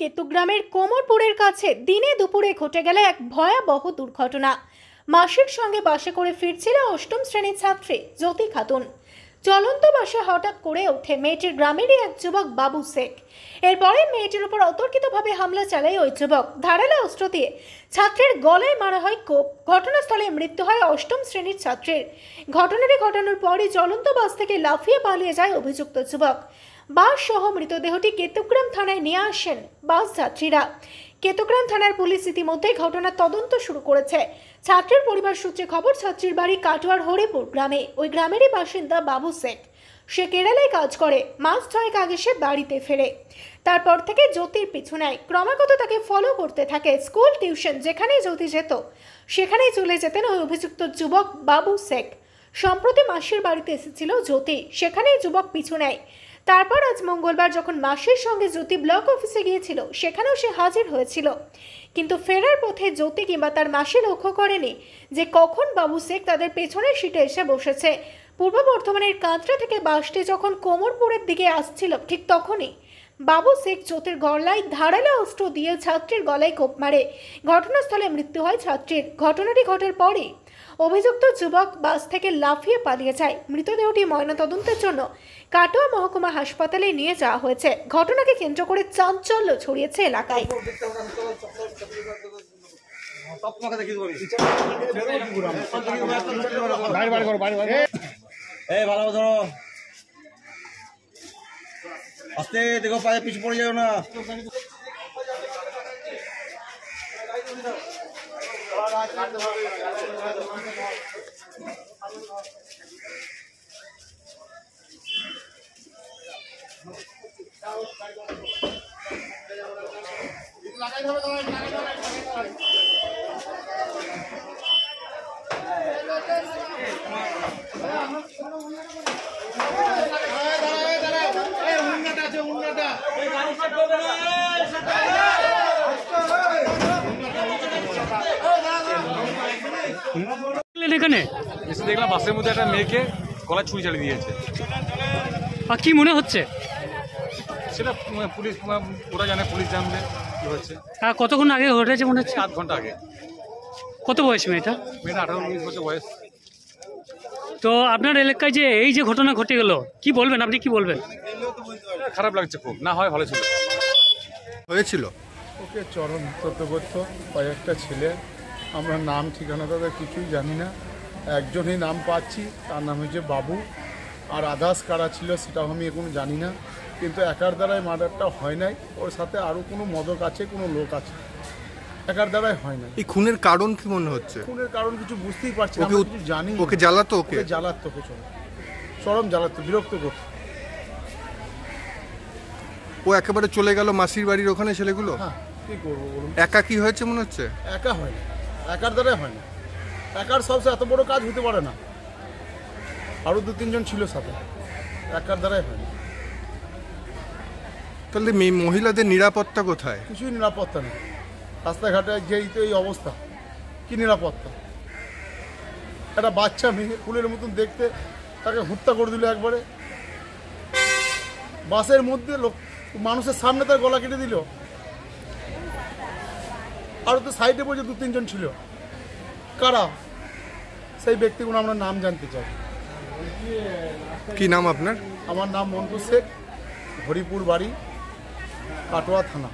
কেতুগ্রামের কোমরপুরের কাছে দিনে দুপুরে ঘটে গেল এক ভয়াবহ দুর্ঘটনা। মাসির সঙ্গে বাসে করে ফিরছিল অষ্টম শ্রেণীর ছাত্রী জ্যোতি খাতুন। চলন্ত বাসে হঠাৎ করে ওঠে মেয়েটির গ্রামেরই এক যুবক বাবু শেখ। এরপরে মেয়েটির উপর অতর্কিতভাবে হামলা চালায় ওই যুবক। ধারালো অস্ত্র দিয়ে ছাত্রীর গলায় মারা হয় কোপ। ঘটনাস্থলে মৃত্যু হয় অষ্টম শ্রেণীর ছাত্রীর। ঘটনাটি ঘটানোর পরই চলন্ত বাস থেকে লাফিয়ে পালিয়ে যায় অভিযুক্ত যুবক। বাস সহ মৃতদেহটি কেতুগ্রাম থানায় নিয়ে আসেন বাস যাত্রীরা। কেতুগ্রাম থানার পুলিশ ইতিমধ্যে ঘটনার তদন্ত শুরু করেছে। ছাত্রীর পরিবার সূত্রে খবর, ছাত্রীর বাড়ি কাটোয়ার হরিপুর গ্রামে। ওই গ্রামেরই বাসিন্দা বাবু শেখ। সে কেরালায় কাজ করে। মাস 6 আগে সে বাড়িতে ফেরে। তারপর থেকে জ্যোতির পিছু নেয়, ক্রমাগত তাকে ফলো করতে থাকে। স্কুল, টিউশন যেখানেই জ্যোতি যেত সেখানেই চলে যেতেন ওই অভিযুক্ত যুবক বাবু শেখ। সম্প্রতি মাসির বাড়িতে এসেছিল জ্যোতি, সেখানেই যুবক পিছু নেয়। তারপর আজ মঙ্গলবার যখন মাসির সঙ্গে জ্যোতি ব্লক অফিসে গিয়েছিল, সেখানেও সে হাজির হয়েছিল। কিন্তু ফেরার পথে জ্যোতি কিংবা তার মাসি লক্ষ্য করেনি যে কখন বাবু শেখ তাদের পেছনের সিটে এসে বসেছে। পূর্ব বর্ধমানের কাঁচরা থেকে বাসটি যখন কোমরপুরের দিকে আসছিল, ঠিক তখনই বাবু শেখ জ্যোতির গলায় ধারালো অস্ত্র দিয়ে ছাত্রীর গলায় কোপ মারে। ঘটনাস্থলে মৃত্যু হয় ছাত্রীর। ঘটনাটি ঘটার পরই অভিযুক্ত যুবক বাস থেকে লাফিয়ে পালিয়ে যায়। মৃতদেহটি ময়নাতদন্তের জন্য কাটোয়া মহকুমা হাসপাতালে নিয়ে যাওয়া হয়েছে। ঘটনাকে কেন্দ্র করে চাঞ্চল্য ছড়িয়েছে এলাকায়। আস্তে দেখো, পায়ে পিছু পড়ে যাও না। এখানে এসে দেখলাম বাসের মধ্যে একটা মেয়েকে গলায় ছুরি চালিয়ে দিয়েছে। আর কি মনে হচ্ছে? সেটা পুলিশ, ওরা জানে, পুলিশ জানবে কি হচ্ছে। আর কতক্ষণ আগে ঘটেছে মনে হচ্ছে? 8 ঘন্টা আগে। কত বয়স মেয়েটা? মেয়েটা 18-19 বছর বয়স। তো আপনার এলাকায় যে এই যে ঘটনা ঘটে গেল, কি বলবেন? আপনি কি বলবেন? খারাপ লাগছে খুব, না হয় ভালো ছিল। হয়েছিল ওকে চরম তত্ত্ববদ্ধ কয়েকটা ছেলে, আমরা নাম ঠিকানা তাদের কিছুই জানি না। একজনই নাম পাচ্ছি, তার নাম হচ্ছে বাবু। আর আদার্স কারা ছিল সেটাও আমি এখনো জানি না। কিন্তু একার দ্বারাই মার্ডারটা হয় নাই, ওর সাথে আরও কোনো মদক আছে, কোনো লোক আছে। একার দ্বারাই হয় না। এই খুনের কারণ কি মনে হচ্ছে? খুনের কারণ কিছু বুঝতেই পারছি না, ওকে কিছু জানি। ওকে জ্বালাতো, ওকে জ্বালাতো, চরম জ্বালাতো, বিরক্ত করতো। ও একেবারে চলে গেল মাসির বাড়ির ওখানে ছেলেগুলো। হ্যাঁ, কী করবো বলুন? একা কি হয়েছে মনে হচ্ছে? একা হয় না, একার দ্বারাই হয় না। একার সবচেয়ে এত বড় কাজ হতে পারে না, আরও 2-3 জন ছিল সাথে। একার দ্বারাই হয় না। তাহলে মহিলাদের নিরাপত্তা কোথায়? কিছুই নিরাপত্তা নেই। রাস্তাঘাটে যেই তো এই অবস্থা, কি নিরাপত্তা? একটা বাচ্চা মেয়ে ফুলের মতন দেখতে, তাকে হত্যা করে দিল একবারে। বাসের মধ্যে মানুষের সামনে তার গলা কেটে দিল। আরও তো সাইডে বসে 2-3 জন ছিল। কারা সেই ব্যক্তিগুলো আমরা নাম জানতে চাই। কি নাম আপনার? আমার নাম মন্টু শেখ, হরিপুর বাড়ি, কাটোয়া থানা।